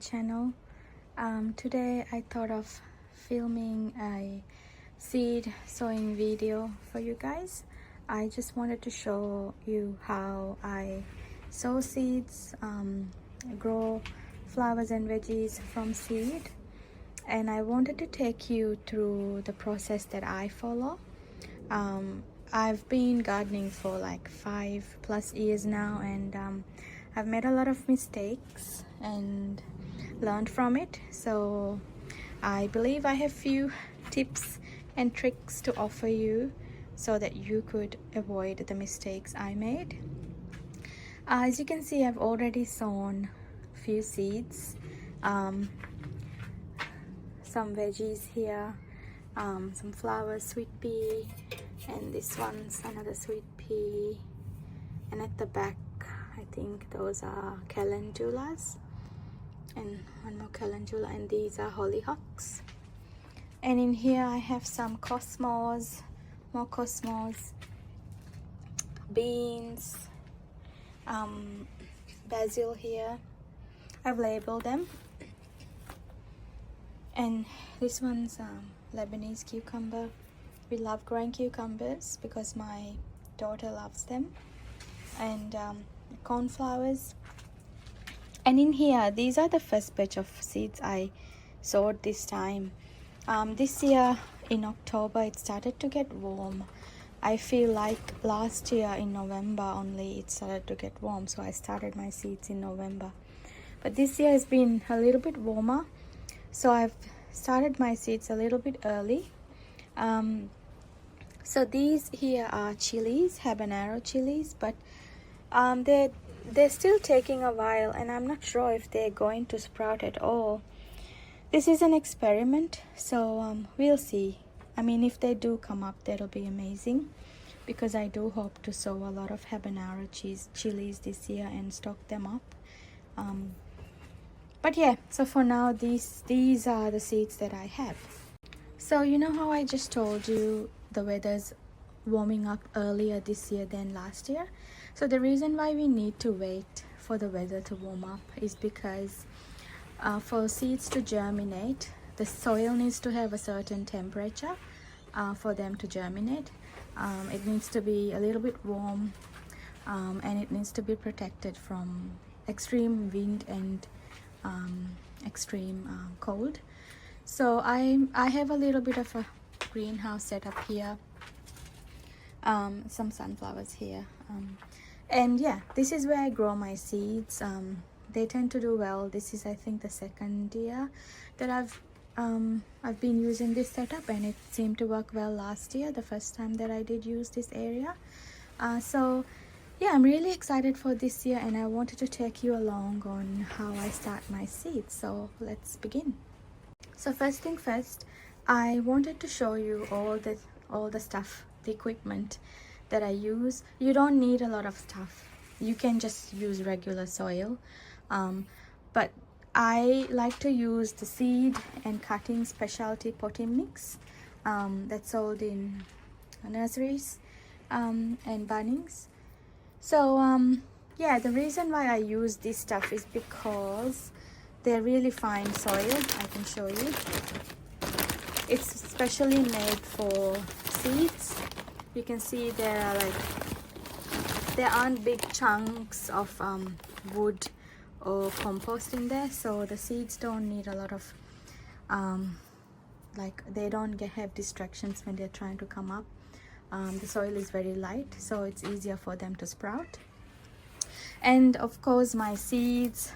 channel. Today I thought of filming a seed sowing video for you guys. I just wanted to show you how I sow seeds, grow flowers and veggies from seed, and I wanted to take you through the process that I follow. I've been gardening for like 5+ years now, and I've made a lot of mistakes and learned from it. So I believe I have few tips and tricks to offer you so that you could avoid the mistakes I made. As you can see, I've already sown few seeds, some veggies here, some flowers, sweet pea, and this one's another sweet pea, and at the back I think those are calendulas, and one more calendula, and these are hollyhocks. And in here I have some cosmos, more cosmos, beans, basil here. I've labeled them. And this one's Lebanese cucumber. We love growing cucumbers because my daughter loves them. And cornflowers. And in here, these are the first batch of seeds I sowed this time. This year in October it started to get warm. I feel like last year in November only it started to get warm, so I started my seeds in November. But this year has been a little bit warmer, so I've started my seeds a little bit early. So these here are chilies, habanero chilies, but they're still taking a while, and I'm not sure if they're going to sprout at all. This is an experiment, so we'll see. I mean, if they do come up, that'll be amazing, because I do hope to sow a lot of habanero chilies this year and stock them up. But yeah, so for now, these are the seeds that I have. So you know how I just told you the weather's warming up earlier this year than last year? So the reason why we need to wait for the weather to warm up is because for seeds to germinate, the soil needs to have a certain temperature for them to germinate. It needs to be a little bit warm, and it needs to be protected from extreme wind and extreme cold. So I have a little bit of a greenhouse set up here, some sunflowers here, and yeah, this is where I grow my seeds. They tend to do well. This is, I think, the second year that I've been using this setup, and it seemed to work well last year, the first time that I did use this area. So yeah, I'm really excited for this year, and I wanted to take you along on how I start my seeds. So let's begin. So first thing first, I wanted to show you all the stuff, the equipment that I use. You don't need a lot of stuff. You can just use regular soil, but I like to use the seed and cutting specialty potting mix that's sold in nurseries and Bunnings. So yeah, the reason why I use this stuff is because they're really fine soil. I can show you. It's specially made for seeds. You can see there aren't big chunks of wood or compost in there, so the seeds don't need a lot of they don't have distractions when they're trying to come up. The soil is very light, so it's easier for them to sprout. And of course, my seeds,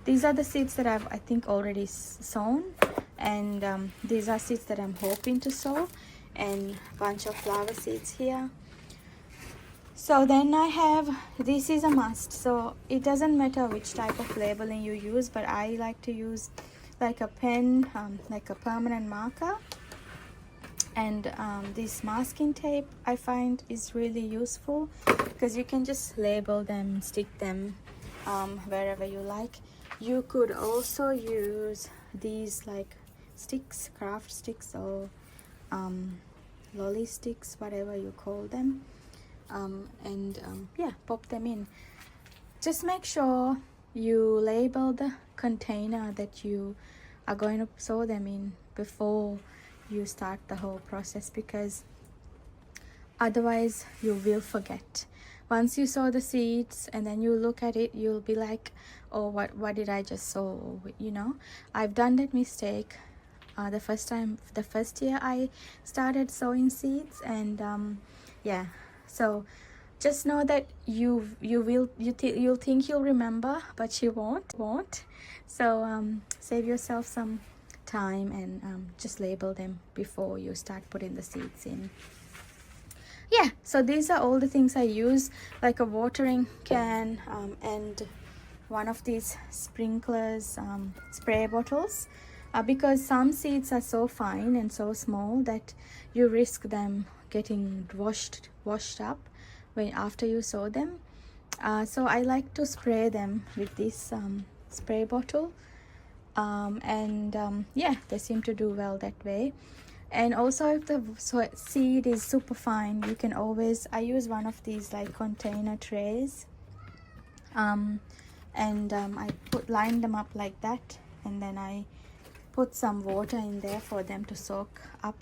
these are the seeds that I think already sown, and these are seeds that I'm hoping to sow, and a bunch of flower seeds here. So then I have, this is a must, so it doesn't matter which type of labeling you use, but I like to use like a pen, like a permanent marker. And this masking tape I find is really useful, because you can just label them, stick them wherever you like. You could also use these like sticks, craft sticks, or lolly sticks, whatever you call them, and yeah, pop them in. Just make sure you label the container that you are going to sow them in before you start the whole process, because otherwise you will forget. Once you sow the seeds and then you look at it, you'll be like, oh, what did I just sow? You know, I've done that mistake the first year I started sowing seeds. And yeah, so just know that you'll think you'll remember, but you won't. So save yourself some time and just label them before you start putting the seeds in. Yeah, so these are all the things I use, like a watering can and one of these sprinklers spray bottles, because some seeds are so fine and so small that you risk them getting washed up when after you sow them. So I like to spray them with this spray bottle, and yeah, they seem to do well that way. And also, if the seed is super fine, you can always, I use one of these like container trays, and I line them up like that, and then I put some water in there for them to soak up.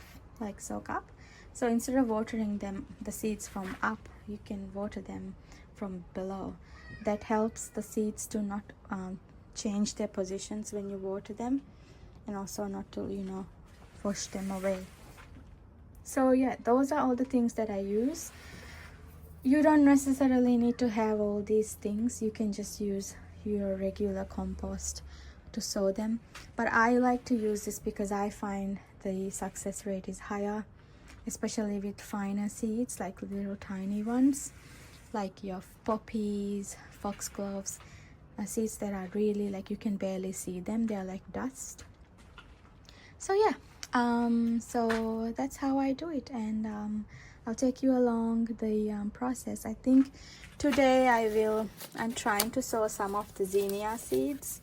So instead of watering them, the seeds from up, you can water them from below. That helps the seeds to not change their positions when you water them, and also not to, you know, wash them away. So yeah, those are all the things that I use. You don't necessarily need to have all these things. You can just use your regular compost to sow them, but I like to use this because I find the success rate is higher, especially with finer seeds, like little tiny ones, like your poppies, foxgloves, seeds that are really like you can barely see them, they are like dust. So yeah, so that's how I do it, and I'll take you along the process. I think today I'm trying to sow some of the zinnia seeds,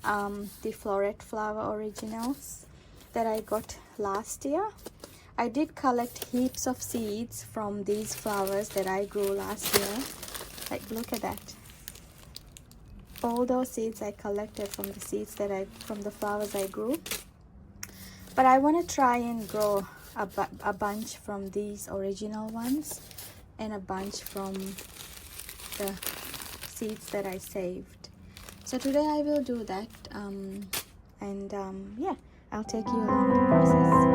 the floret flower originals that I got last year. I did collect heaps of seeds from these flowers that I grew last year. Like, look at that. All those seeds I collected from the flowers I grew. But I want to try and grow a bunch from these original ones and a bunch from the seeds that I saved. So today I will do that, and yeah, I'll take you along the process.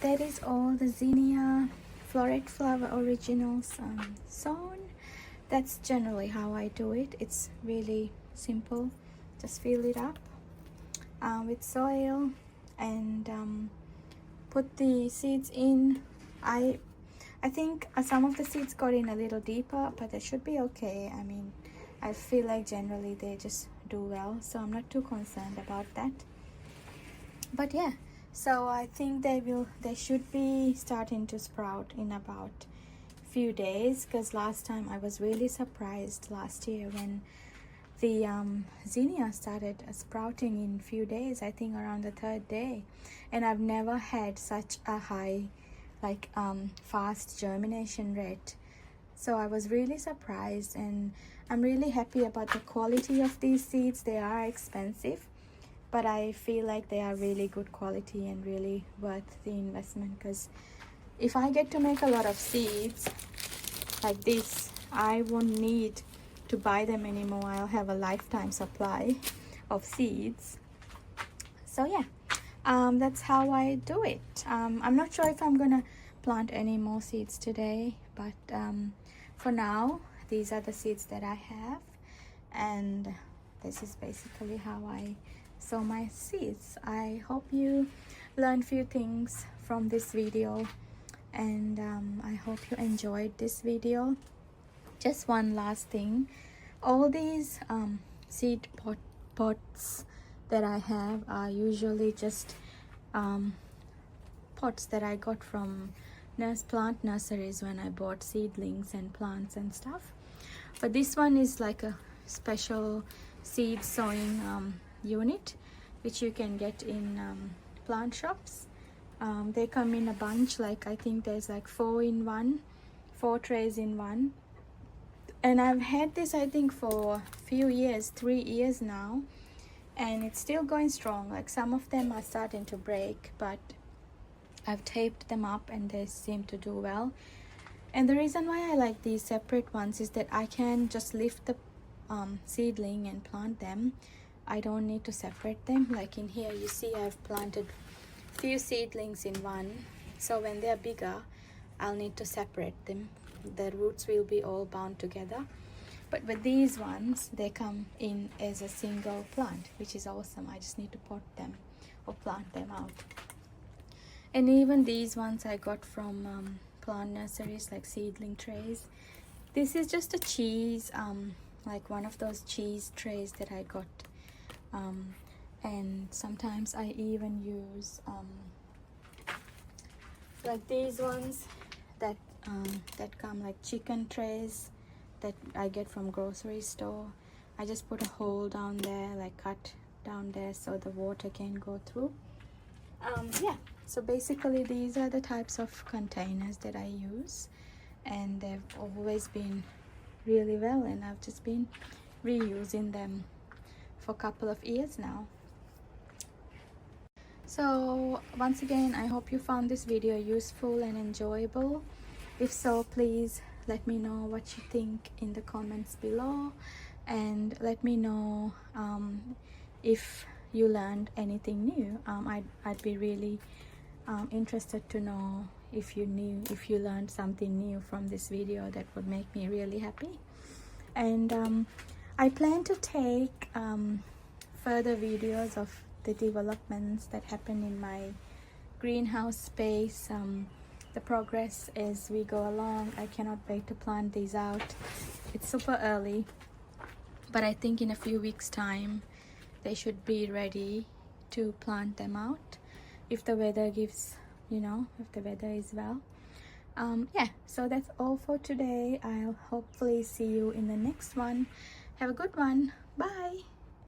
that is all the zinnia floret flower originals sown. That's generally how I do it. It's really simple. Just fill it up with soil and put the seeds in. I think some of the seeds got in a little deeper, but they should be okay. I mean, I feel like generally they just do well, so I'm not too concerned about that. But yeah, so I think they should be starting to sprout in about few days, because last time I was really surprised last year when the zinnia started sprouting in few days, I think around the 3rd day, and I've never had such a high fast germination rate. So I was really surprised, and I'm really happy about the quality of these seeds. They are expensive, but I feel like they are really good quality and really worth the investment, because if I get to make a lot of seeds like this, I won't need to buy them anymore. I'll have a lifetime supply of seeds. So yeah, that's how I do it. I'm not sure if I'm gonna plant any more seeds today, but for now, these are the seeds that I have, and this is basically how I sow my seeds. I hope you learned few things from this video, and I hope you enjoyed this video. Just one last thing, all these seed pots that I have are usually just pots that I got from plant nurseries when I bought seedlings and plants and stuff. But this one is like a special seed sowing unit, which you can get in plant shops. They come in a bunch, like I think there's like 4 trays in one, and I've had this I think for a few years, 3 years now, and it's still going strong. Like some of them are starting to break, but I've taped them up and they seem to do well. And the reason why I like these separate ones is that I can just lift the seedling and plant them. I don't need to separate them. Like in here you see I've planted few seedlings in one, so when they're bigger I'll need to separate them. The roots will be all bound together. But with these ones, they come in as a single plant, which is awesome. I just need to pot them or plant them out. And even these ones I got from plant nurseries, like seedling trays. This is just a cheese, like one of those cheese trays that I got. And sometimes I even use like these ones that come like chicken trays that I get from grocery store. I just put a hole down there, like cut down there so the water can go through. Yeah, so basically these are the types of containers that I use, and they've always been really well, and I've just been reusing them for a couple of years now. So once again, I hope you found this video useful and enjoyable. If so, please let me know what you think in the comments below, and let me know if you learned anything new. I'd be really interested to know if you learned something new from this video. That would make me really happy. And I plan to take further videos of the developments that happen in my greenhouse space, the progress as we go along. I cannot wait to plant these out. It's super early, but I think in a few weeks time they should be ready to plant them out if the weather gives, if the weather is well. Yeah, so that's all for today. I'll hopefully see you in the next one. Have a good one. Bye.